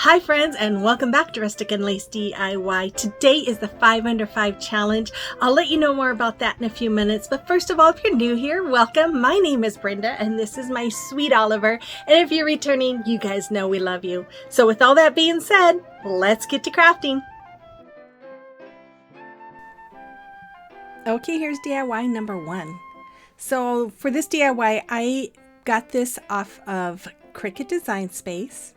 Hi friends, and welcome back to Rustic and Lace DIY. Today is the 5 Under 5 challenge. I'll let you know more about that in a few minutes, but first of all, if you're new here, welcome. My name is Brenda and this is my sweet Oliver, and if you're returning, you guys know we love you. So with all that being said, let's get to crafting. Okay, here's DIY number 1. So for this DIY, I got this off of Cricut Design Space.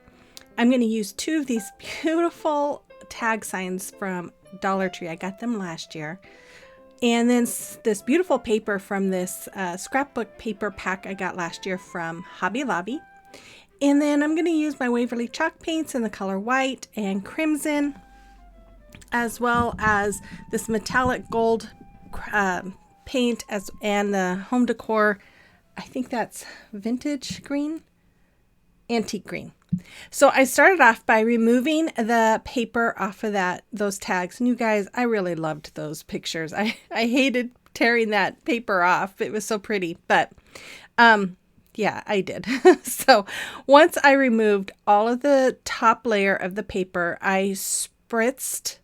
I'm going to use 2 of these beautiful tag signs from Dollar Tree. I got them last year. And then this beautiful paper from this scrapbook paper pack I got last year from Hobby Lobby. And then I'm going to use my Waverly chalk paints in the color white and crimson, as well as this metallic gold paint and the home decor. I think that's vintage green, antique green. So I started off by removing the paper off of those tags. And you guys, I really loved those pictures. I hated tearing that paper off. It was so pretty. But yeah, I did. So once I removed all of the top layer of the paper, I spritzed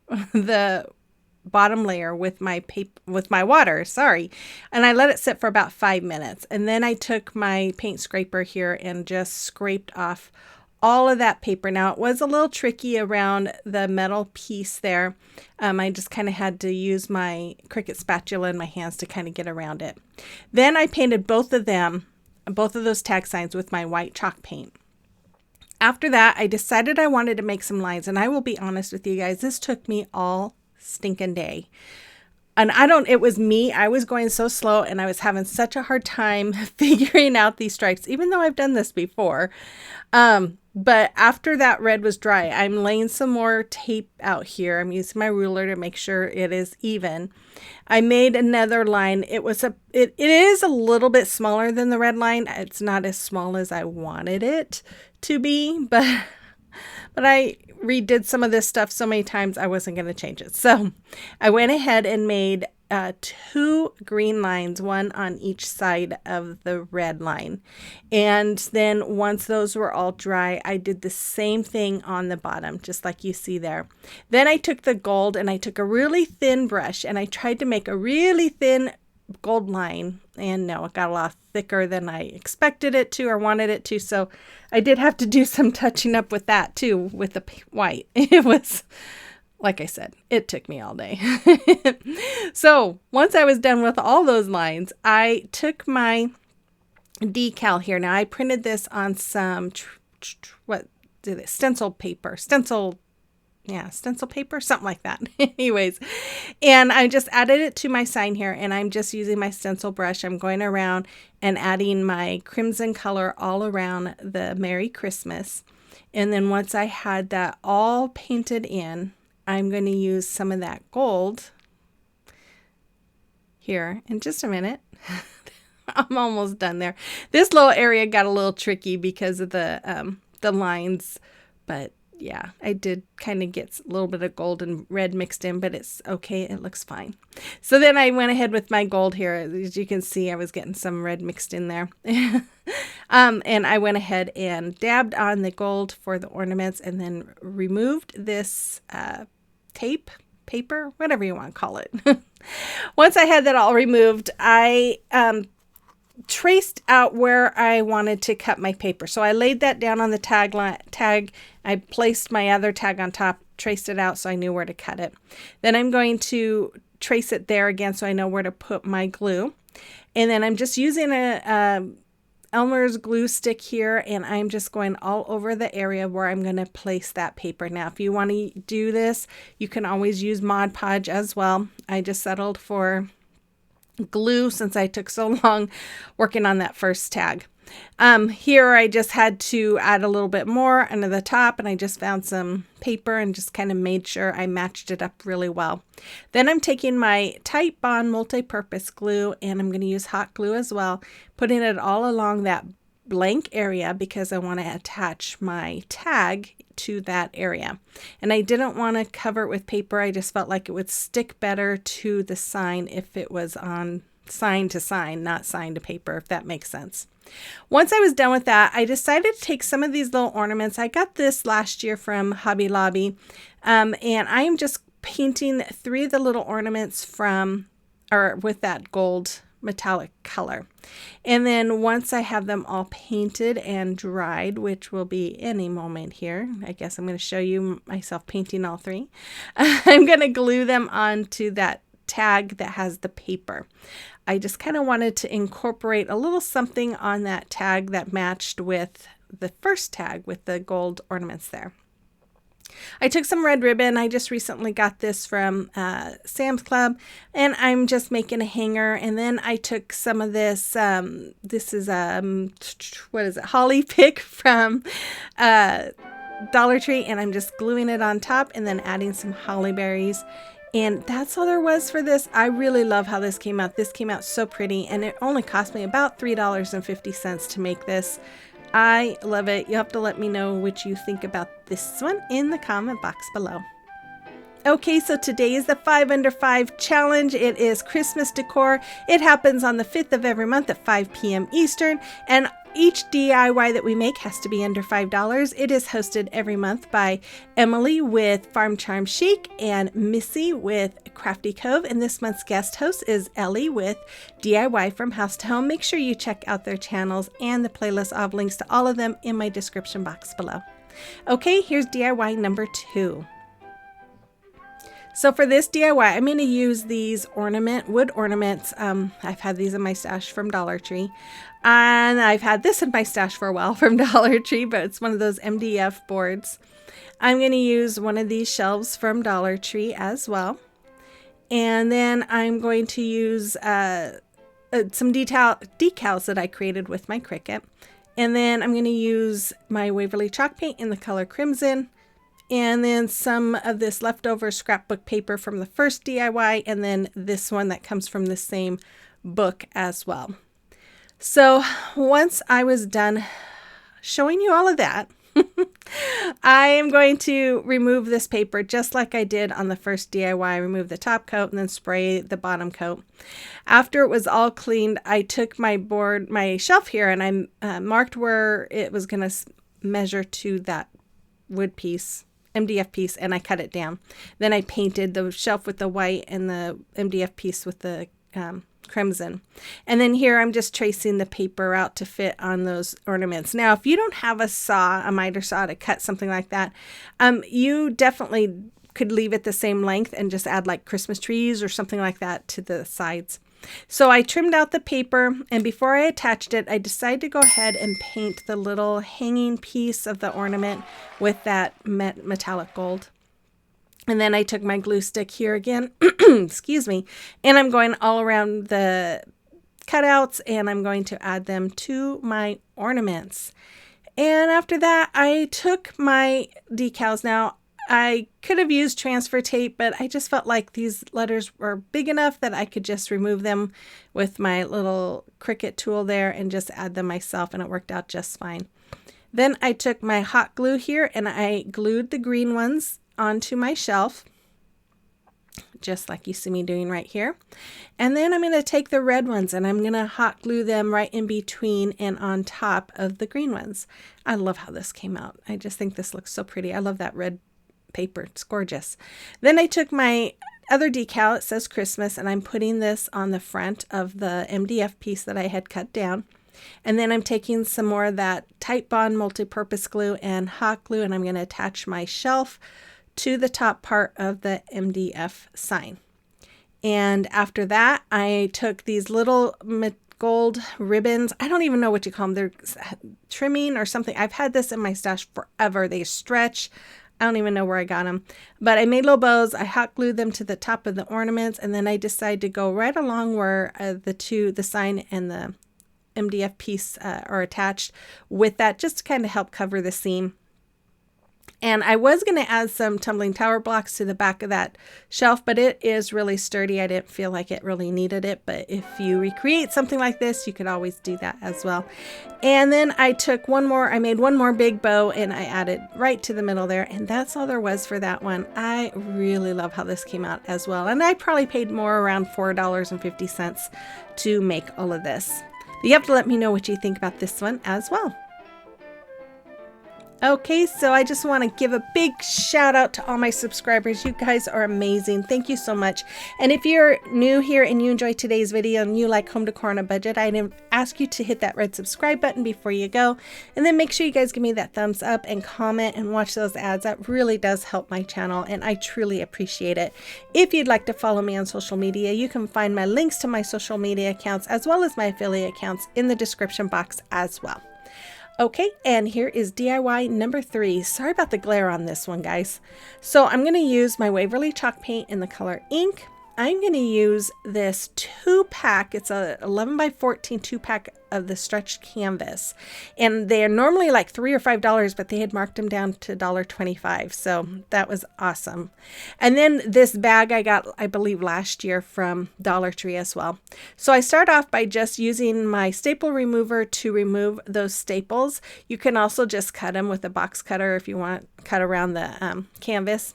the bottom layer with my water, and I let it sit for about 5 minutes, and then I took my paint scraper here and just scraped off all of that paper. Now it was a little tricky around the metal piece there. I just kind of had to use my Cricut spatula in my hands to kind of get around it. Then I painted both of those tag signs with my white chalk paint. After that, I decided I wanted to make some lines, and I will be honest with you guys, this took me all stinking day. And it was me. I was going so slow and I was having such a hard time figuring out these stripes, even though I've done this before. But after that red was dry, I'm laying some more tape out here. I'm using my ruler to make sure it is even. I made another line. It is a little bit smaller than the red line. It's not as small as I wanted it to be, but I redid some of this stuff so many times I wasn't going to change it. So I went ahead and made 2 green lines, one on each side of the red line. And then once those were all dry, I did the same thing on the bottom, just like you see there. Then I took the gold and I took a really thin brush and I tried to make a really thin gold line, and no, it got a lot thicker than I expected it to or wanted it to, so I did have to do some touching up with that too, with the white. It was, like I said, it took me all day. So once I was done with all those lines, I took my decal here. Now I printed this on some stencil paper, something like that. Anyways, and I just added it to my sign here, and I'm just using my stencil brush. I'm going around and adding my crimson color all around the Merry Christmas. And then once I had that all painted in, I'm going to use some of that gold here in just a minute. I'm almost done there. This little area got a little tricky because of the lines, but yeah, I did kind of get a little bit of gold and red mixed in, but it's okay. It looks fine. So then I went ahead with my gold here. As you can see, I was getting some red mixed in there. And I went ahead and dabbed on the gold for the ornaments and then removed this paper, whatever you want to call it. Once I had that all removed, I traced out where I wanted to cut my paper. So I laid that down on the tag. I placed my other tag on top, traced it out so I knew where to cut it. Then I'm going to trace it there again so I know where to put my glue. And then I'm just using a Elmer's glue stick here, and I'm just going all over the area where I'm going to place that paper. Now, if you want to do this, you can always use Mod Podge as well. I just settled for glue since I took so long working on that first tag. Here I just had to add a little bit more under the top, and I just found some paper and just kind of made sure I matched it up really well. Then I'm taking my Type Bond multi-purpose glue, and I'm going to use hot glue as well, putting it all along that blank area because I want to attach my tag to that area. And I didn't want to cover it with paper. I just felt like it would stick better to the sign if it was on sign to sign, not sign to paper, if that makes sense. Once I was done with that, I decided to take some of these little ornaments. I got this last year from Hobby Lobby, and I am just painting 3 of the little ornaments with that gold metallic color. And then once I have them all painted and dried, which will be any moment here, I guess I'm going to show you myself painting all 3. I'm going to glue them onto that tag that has the paper. I just kind of wanted to incorporate a little something on that tag that matched with the first tag with the gold ornaments there. I took some red ribbon. I just recently got this from Sam's Club, and I'm just making a hanger. And then I took some of this, this is, what is it, holly pick from Dollar Tree, and I'm just gluing it on top and then adding some holly berries. And that's all there was for this. I really love how this came out. This came out so pretty, and it only cost me about $3.50 to make this. I love it. You have to let me know what you think about this one in the comment box below. Okay, so today is the 5 Under 5 challenge. It is Christmas decor. It happens on the 5th of every month at 5 p.m. Eastern, and each DIY that we make has to be under $5. It is hosted every month by Emily with Farm Charm Chic and Missi with Crafty Cove, and this month's guest host is Ellie with DIY from House to Home. Make sure you check out their channels and the playlist. I'll have links to all of them in my description box below. Okay, here's DIY number 2. So for this DIY, I'm going to use these wood ornaments. I've had these in my stash from Dollar Tree. And I've had this in my stash for a while from Dollar Tree, but it's one of those MDF boards. I'm going to use one of these shelves from Dollar Tree as well. And then I'm going to use some decals that I created with my Cricut. And then I'm going to use my Waverly chalk paint in the color Crimson. And then some of this leftover scrapbook paper from the first DIY, and then this one that comes from the same book as well. So once I was done showing you all of that, I am going to remove this paper just like I did on the first DIY. Remove the top coat and then spray the bottom coat. After it was all cleaned, I took my shelf here, and I marked where it was going to measure to that wood piece, MDF piece, and I cut it down. Then I painted the shelf with the white and the MDF piece with the crimson. And then here I'm just tracing the paper out to fit on those ornaments. Now, if you don't have a miter saw to cut something like that, you definitely could leave it the same length and just add like Christmas trees or something like that to the sides. So I trimmed out the paper, and before I attached it, I decided to go ahead and paint the little hanging piece of the ornament with that metallic gold. And then I took my glue stick here again, excuse me, and I'm going all around the cutouts, and I'm going to add them to my ornaments. And after that, I took my decals. Now, I could have used transfer tape, but I just felt like these letters were big enough that I could just remove them with my little Cricut tool there and just add them myself, and it worked out just fine. Then I took my hot glue here, and I glued the green ones onto my shelf, just like you see me doing right here. And then I'm going to take the red ones, and I'm going to hot glue them right in between and on top of the green ones. I love how this came out. I just think this looks so pretty. I love that red paper. It's gorgeous. Then I took my other decal, it says Christmas, and I'm putting this on the front of the MDF piece that I had cut down. And then I'm taking some more of that Type Bond multi-purpose glue and hot glue, and I'm going to attach my shelf to the top part of the MDF sign. And after that, I took these little gold ribbons. I don't even know what you call them. They're trimming or something. I've had this in my stash forever. They stretch. I don't even know where I got them, but I made little bows. I hot glued them to the top of the ornaments, and then I decided to go right along where the sign and the MDF piece are attached with that, just to kind of help cover the seam. And I was going to add some tumbling tower blocks to the back of that shelf, but it is really sturdy. I didn't feel like it really needed it, but if you recreate something like this, you could always do that as well. And then I took I made one more big bow and I added right to the middle there. And that's all there was for that one. I really love how this came out as well. And I probably paid more, around $4.50 to make all of this. But you have to let me know what you think about this one as well. Okay, so I just want to give a big shout out to all my subscribers. You guys are amazing. Thank you so much. And if you're new here and you enjoyed today's video and you like home decor on a budget, I'd ask you to hit that red subscribe button before you go. And then make sure you guys give me that thumbs up and comment and watch those ads. That really does help my channel and I truly appreciate it. If you'd like to follow me on social media, you can find my links to my social media accounts as well as my affiliate accounts in the description box as well. Okay, and here is DIY number 3. Sorry about the glare on this one, guys. So I'm going to use my Waverly chalk paint in the color ink. I'm going to use this 2-pack. It's a 11 by 14 2-pack of the stretched canvas. And they're normally like $3 or $5, but they had marked them down to $1.25. So that was awesome. And then this bag I got, I believe, last year from Dollar Tree as well. So I start off by just using my staple remover to remove those staples. You can also just cut them with a box cutter if you want to cut around the canvas.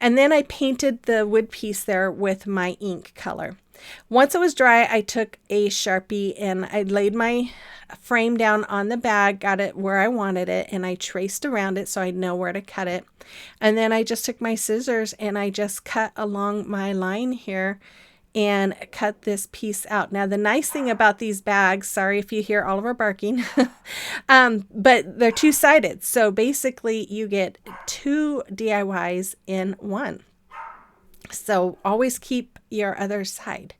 And then I painted the wood piece there with my ink color. Once it was dry, I took a Sharpie and I laid my frame down on the bag, got it where I wanted it, and I traced around it so I'd know where to cut it. And then I just took my scissors and I just cut along my line here and cut this piece out. Now, the nice thing about these bags, sorry if you hear Oliver barking, but they're two-sided. So basically you get 2 DIYs in one. So always keep your other side.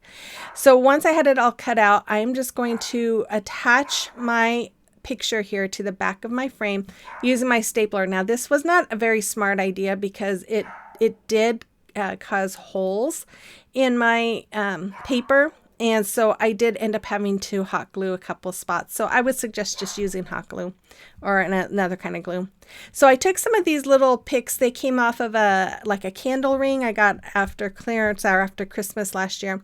So once I had it all cut out, I'm just going to attach my picture here to the back of my frame using my stapler. Now, this was not a very smart idea because it did cause holes in my paper, and so I did end up having to hot glue a couple spots. So I would suggest just using hot glue or another kind of glue. So I took some of these little picks. They came off of a candle ring I got after clearance or after Christmas last year,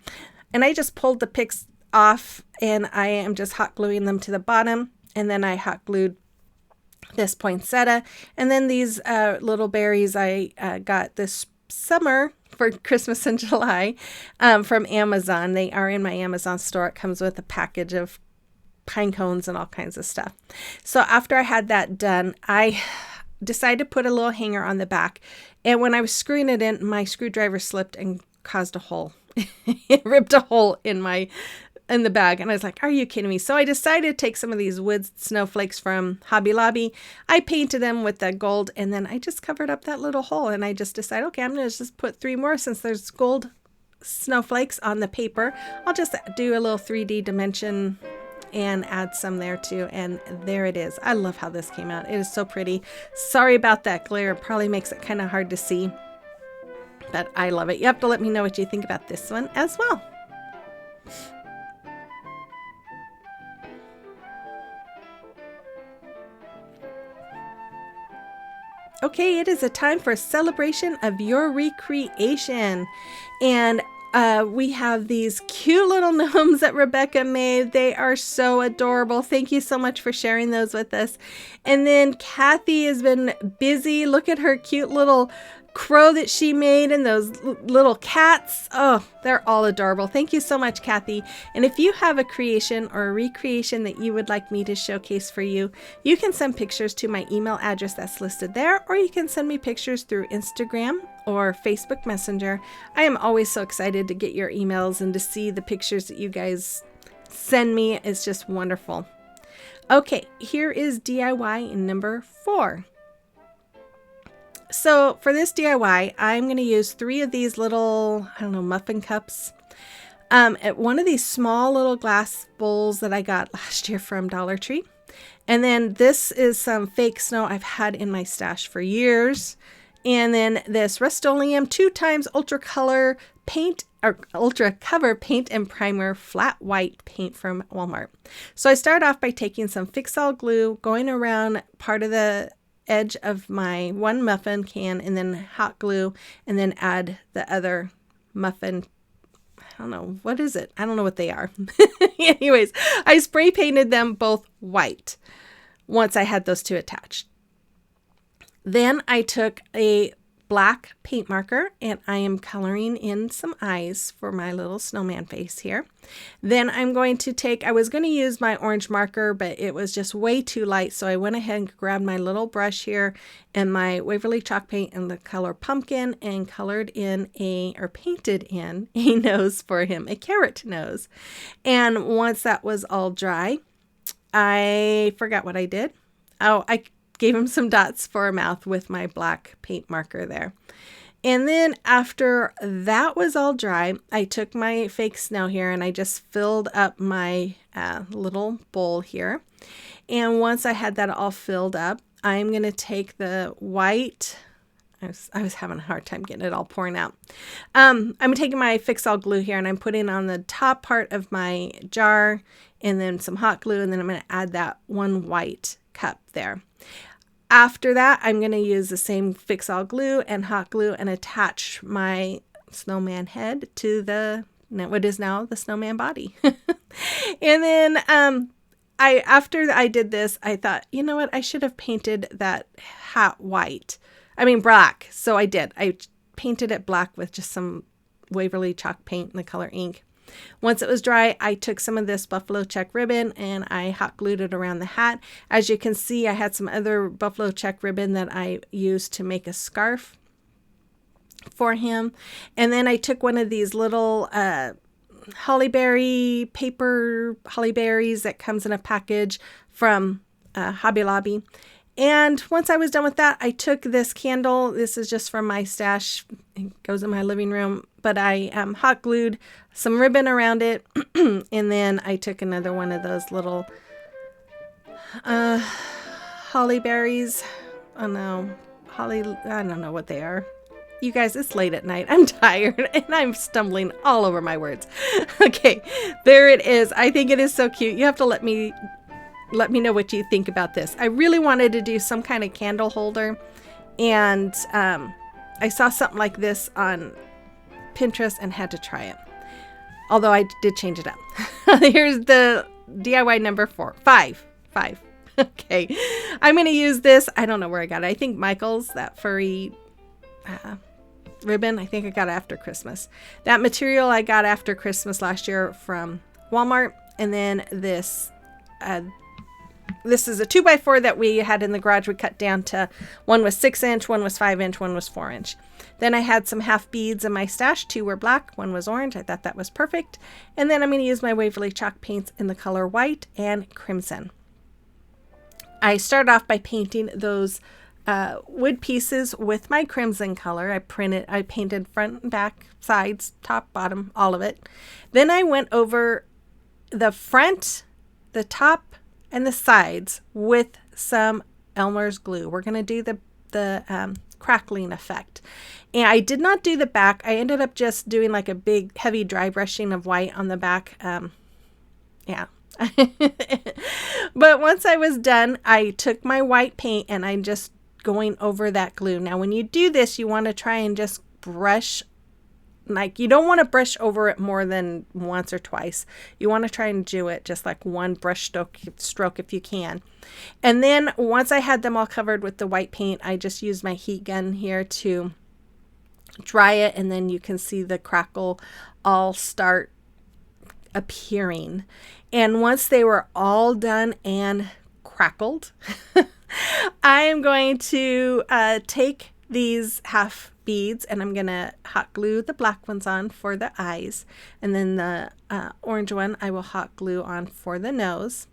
and I just pulled the picks off and I am just hot gluing them to the bottom, and then I hot glued this poinsettia, and then these little berries I got this summer for Christmas in July from Amazon. They are in my Amazon store. It comes with a package of pine cones and all kinds of stuff. So after I had that done, I decided to put a little hanger on the back. And when I was screwing it in, my screwdriver slipped and caused a hole. It ripped a hole in the bag, and I was like, are you kidding me? So I decided to take some of these wood snowflakes from Hobby Lobby. I painted them with the gold, and then I just covered up that little hole, and I just decided, okay, I'm going to just put 3 more since there's gold snowflakes on the paper. I'll just do a little 3D dimension and add some there too, and there it is. I love how this came out. It is so pretty. Sorry about that glare. It probably makes it kind of hard to see, but I love it. You have to let me know what you think about this one as well. Okay, it is a time for a celebration of your recreation. And we have these cute little gnomes that Rebecca made. They are so adorable. Thank you so much for sharing those with us. And then Kathy has been busy. Look at her cute little crow that she made and those little cats. Oh, they're all adorable. Thank you so much, Kathy. And if you have a creation or a recreation that you would like me to showcase for you, you can send pictures to my email address that's listed there, or you can send me pictures through Instagram or Facebook Messenger. I am always so excited to get your emails and to see the pictures that you guys send me. It's just wonderful. Okay, here is DIY number 4. So for this DIY, I'm going to use 3 of these little, I don't know, muffin cups. At one of these small little glass bowls that I got last year from Dollar Tree. And then this is some fake snow I've had in my stash for years. And then this Rust-Oleum 2x Ultra Color paint or Ultra Cover paint and primer flat white paint from Walmart. So I start off by taking some Fix-All glue, going around part of the edge of my one muffin can and then hot glue and then add the other muffin. I don't know. What is it? I don't know what they are. Anyways, I spray painted them both white once I had those two attached. Then I took a black paint marker and I am coloring in some eyes for my little snowman face here. Then I'm going to take, I was going to use my orange marker, but it was just way too light. So I went ahead and grabbed my little brush here and my Waverly chalk paint in the color pumpkin and colored in painted in a nose for him, a carrot nose. And once that was all dry, I forgot what I did. Oh, I gave him some dots for a mouth with my black paint marker there. And then after that was all dry, I took my fake snow here and I just filled up my little bowl here. And once I had that all filled up, I'm going to take the white, I was having a hard time getting it all pouring out. I'm taking my Fix All glue here and I'm putting on the top part of my jar and then some hot glue, and then I'm going to add that one white cup there. After that, I'm going to use the same Fix All glue and hot glue and attach my snowman head to the what is now the snowman body. And then after I did this, I thought, you know what, I should have painted that hat black. So I did. I painted it black with just some Waverly chalk paint in the color ink. Once it was dry, I took some of this buffalo check ribbon and I hot glued it around the hat. As you can see, I had some other buffalo check ribbon that I used to make a scarf for him. And then I took one of these little hollyberry paper hollyberries that comes in a package from Hobby Lobby. And once I was done with that, I took this candle. This is just from my stash. It goes in my living room. But I hot glued some ribbon around it. And then I took another one of those little holly berries. Oh no, I don't know what they are. You guys, it's late at night. I'm tired and I'm stumbling all over my words. Okay, there it is. I think it is so cute. You have to let me know what you think about this. I really wanted to do some kind of candle holder, and I saw something like this on Pinterest and had to try it. Although I did change it up. Here's the DIY number 5. Okay, I'm going to use this. I don't know where I got it. I think Michael's, that furry ribbon. I think I got it after Christmas. That material I got after Christmas last year from Walmart. And then this is a 2x4 that we had in the garage. We cut down to, one was 6-inch, one was 5-inch, one was 4-inch. Then I had some half beads in my stash. 2 were black, 1 was orange. I thought that was perfect. And then I'm going to use my Waverly chalk paints in the color white and crimson. I started off by painting those wood pieces with my crimson color. I painted front and back, sides, top, bottom, all of it. Then I went over the front, the top, and the sides with some Elmer's glue. We're going to do the crackling effect. And I did not do the back. I ended up just doing like a big heavy dry brushing of white on the back. Yeah. But once I was done, I took my white paint and I'm just going over that glue. Now, when you do this, you want to try and just brush, like you don't want to brush over it more than once or twice. You want to try and do it just like one brush stroke if you can. And then once I had them all covered with the white paint, I just used my heat gun here to dry it, and then you can see the crackle all start appearing. And once they were all done and crackled, I am going to take these half beads and I'm going to hot glue the black ones on for the eyes, and then the orange one I will hot glue on for the nose.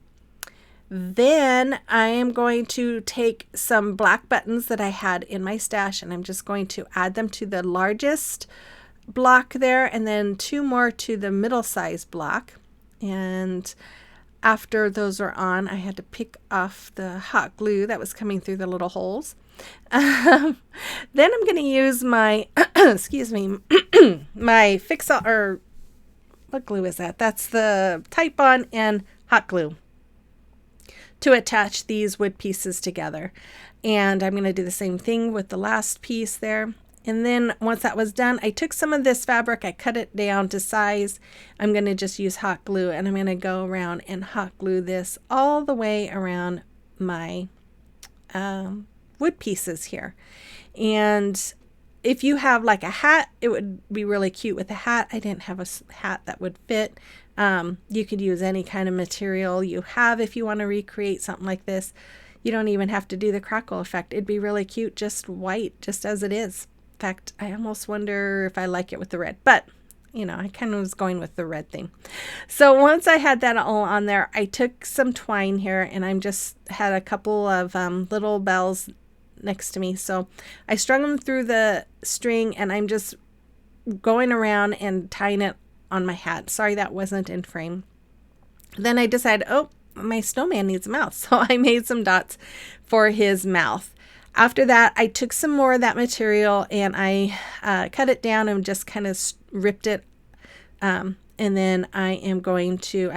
Then I am going to take some black buttons that I had in my stash and I'm just going to add them to the largest block there, and then 2 more to the middle size block. And after those are on, I had to pick off the hot glue that was coming through the little holes. Then I'm going to use my, excuse me, my Fix-All, or what glue is that? That's the Type On and hot glue to attach these wood pieces together. And I'm going to do the same thing with the last piece there. And then once that was done, I took some of this fabric, I cut it down to size. I'm going to just use hot glue, and I'm going to go around and hot glue this all the way around my wood pieces here. And if you have like a hat, it would be really cute with a hat. I didn't have a hat that would fit. You could use any kind of material you have if you want to recreate something like this. You don't even have to do the crackle effect. It'd be really cute, just white, just as it is. In fact, I almost wonder if I like it with the red, but you know, I kind of was going with the red thing. So once I had that all on there, I took some twine here, and I'm just had a couple of little bells next to me. So I strung them through the string, and I'm just going around and tying it on my hat. Sorry that wasn't in frame. Then I decided, oh, my snowman needs a mouth. So I made some dots for his mouth. After that, I took some more of that material, and I cut it down and just kind of ripped it. And then I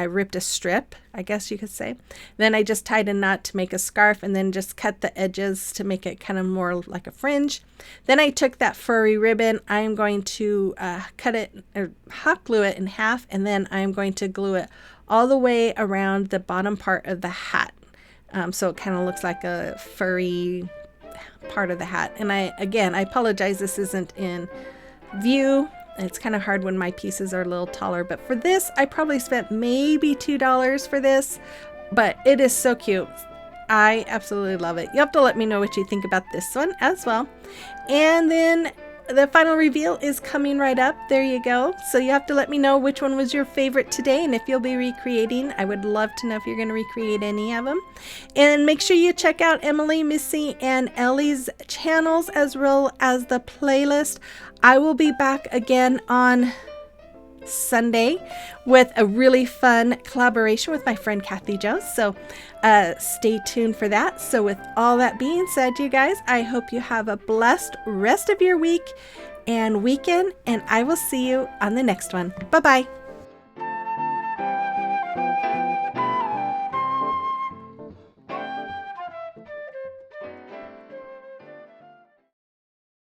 ripped a strip, I guess you could say. Then I just tied a knot to make a scarf, and then just cut the edges to make it kind of more like a fringe. Then I took that furry ribbon. I'm going to cut it, or hot glue it in half, and then I'm going to glue it all the way around the bottom part of the hat. So it kind of looks like a furry part of the hat. And I apologize, this isn't in view. It's kind of hard when my pieces are a little taller, but for this, I probably spent maybe $2 for this, but it is so cute. I absolutely love it. You have to let me know what you think about this one as well. And then the final reveal is coming right up. There you go. So you have to let me know which one was your favorite today, and if you'll be recreating. I would love to know if you're going to recreate any of them. And make sure you check out Emily, Missi, and Ellie's channels, as well as the playlist. I will be back again on Sunday with a really fun collaboration with my friend Kathy Jo. So stay tuned for that. So with all that being said, you guys, I hope you have a blessed rest of your week and weekend, and I will see you on the next one. Bye-bye.